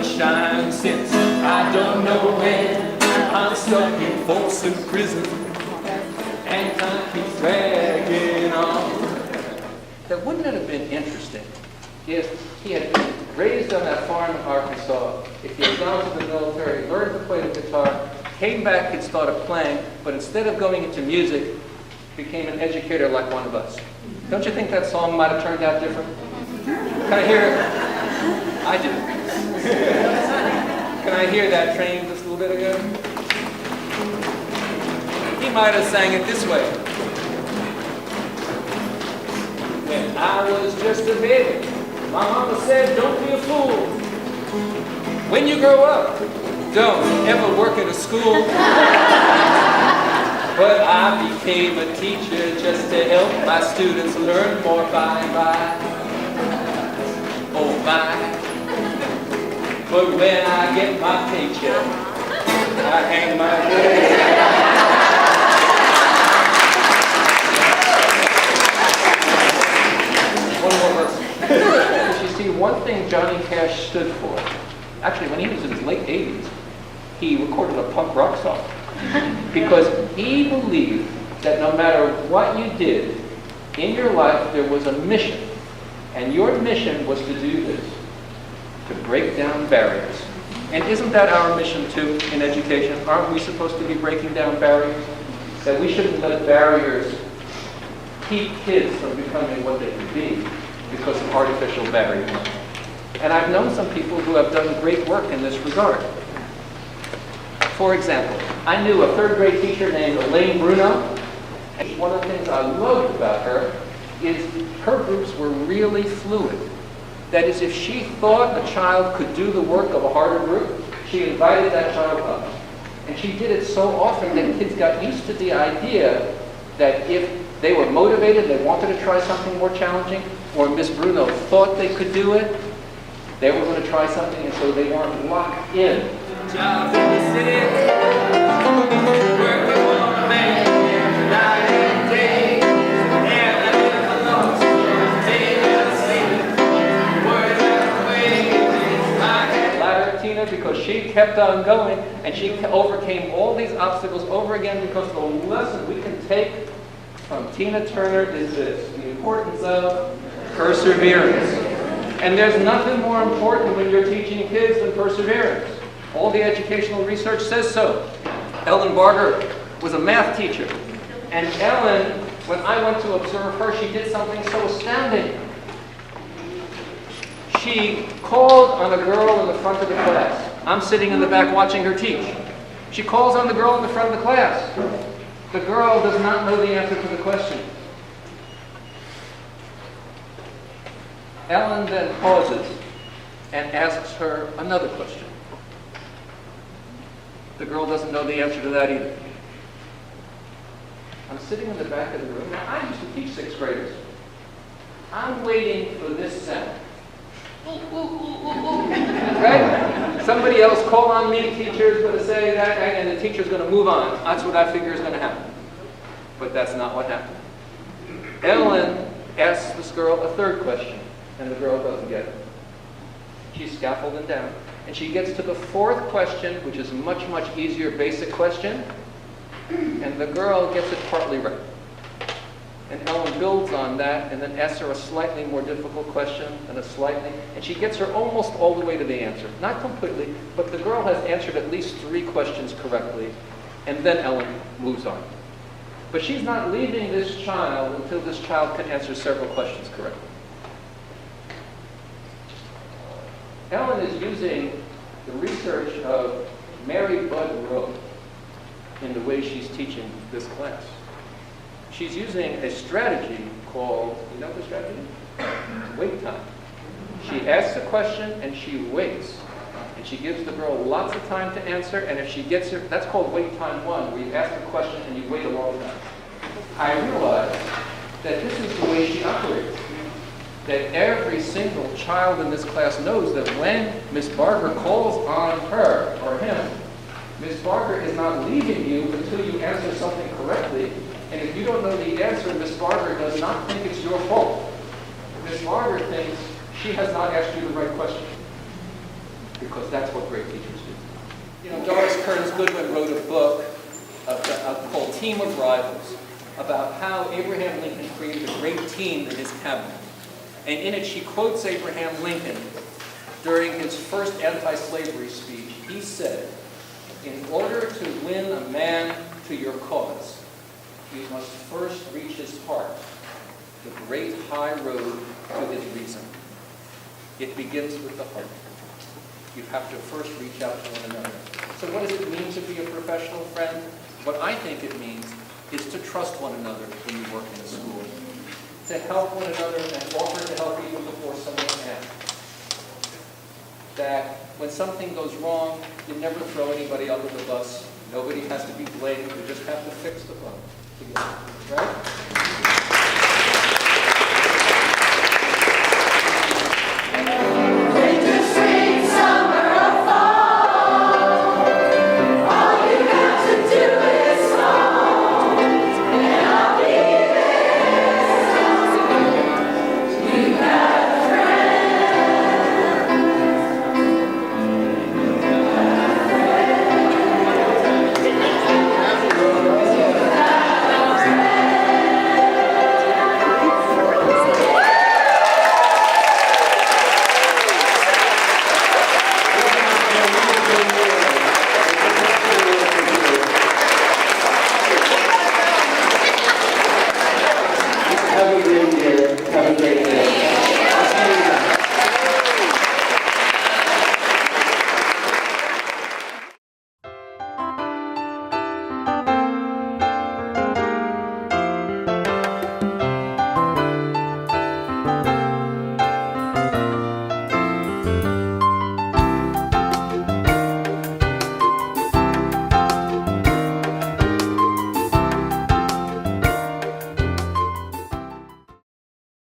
sunshine since I don't know when. I'm stuck in Folsom Prison and time keeps dragging on. That wouldn't it have been interesting if he had been raised on that farm in Arkansas, if he had gone to the military, learned to play the guitar, came back and started playing, but instead of going into music, became an educator like one of us. Don't you think that song might have turned out different? Can I hear it? I do. Can I hear that train just a little bit ago? He might have sang it this way. When I was just a baby, my mama said, don't be a fool. When you grow up, don't ever work at a school. But I became a teacher just to help my students learn more by and by. Oh my. But when I get my paycheck, I hang my head. One more verse. You see, one thing Johnny Cash stood for, actually when he was in his late 80s, he recorded a punk rock song. Because he believed that no matter what you did in your life, there was a mission. And your mission was to do this, to break down barriers. And isn't that our mission too in education? Aren't we supposed to be breaking down barriers? That we shouldn't let barriers keep kids from becoming what they can be because of artificial barriers. And I've known some people who have done great work in this regard. For example, I knew a third grade teacher named Elaine Bruno. And one of the things I loved about her is her groups were really fluid. That is, if she thought a child could do the work of a harder group, she invited that child up. And she did it so often that kids got used to the idea that if they were motivated, they wanted to try something more challenging, or Miss Bruno thought they could do it, they were going to try something, and so they weren't locked in. Jobs in the city, working on a man, night and day, and alone, Tina, because she kept on going, and she overcame all these obstacles over again, because the lesson we can take from Tina Turner is this: the importance of perseverance. And there's nothing more important when you're teaching kids than perseverance. All the educational research says so. Ellen Barger was a math teacher. And Ellen, when I went to observe her, she did something so astounding. She called on a girl in the front of the class. I'm sitting in the back watching her teach. She calls on the girl in the front of the class. The girl does not know the answer to the question. Ellen then pauses and asks her another question. The girl doesn't know the answer to that either. I'm sitting in the back of the room. Now, I used to teach 6th graders. I'm waiting for this sound. Right? Somebody else call on me, teacher's going to say that, and the teacher's going to move on. That's what I figure is going to happen. But that's not what happened. Ellen asks this girl a third question, and the girl doesn't get it. She's scaffolding down. And she gets to the fourth question, which is a much, much easier basic question, and the girl gets it partly right. And Ellen builds on that and then asks her a slightly more difficult question and and she gets her almost all the way to the answer. Not completely, but the girl has answered at least 3 questions correctly, and then Ellen moves on. But she's not leaving this child until this child can answer several questions correctly. Ellen is using the research of Mary Budd Rowe in the way she's teaching this class. She's using a strategy called, you know the strategy? Wait time. She asks a question and she waits. And she gives the girl lots of time to answer, and if she gets it, that's called wait time 1, where you ask a question and you wait a long time. I realize that this is the way she operates. That every single child in this class knows that when Miss Barger calls on her or him, Miss Barger is not leaving you until you answer something correctly. And if you don't know the answer, Miss Barger does not think it's your fault. Miss Barger thinks she has not asked you the right question. because that's what great teachers do. You know, Doris Kearns Goodwin wrote a book called Team of Rivals about how Abraham Lincoln created a great team in his cabinet. And in it, she quotes Abraham Lincoln during his first anti-slavery speech. He said, "In order to win a man to your cause, you must first reach his heart, the great high road to his reason. It begins with the heart. You have to first reach out to one another." So what does it mean to be a professional friend? What I think it means is to trust one another when you work in a school, to help one another and offer to help even before someone asks. That when something goes wrong, you never throw anybody under the bus. Nobody has to be blamed. You just have to fix the bug together, right? Have a great day.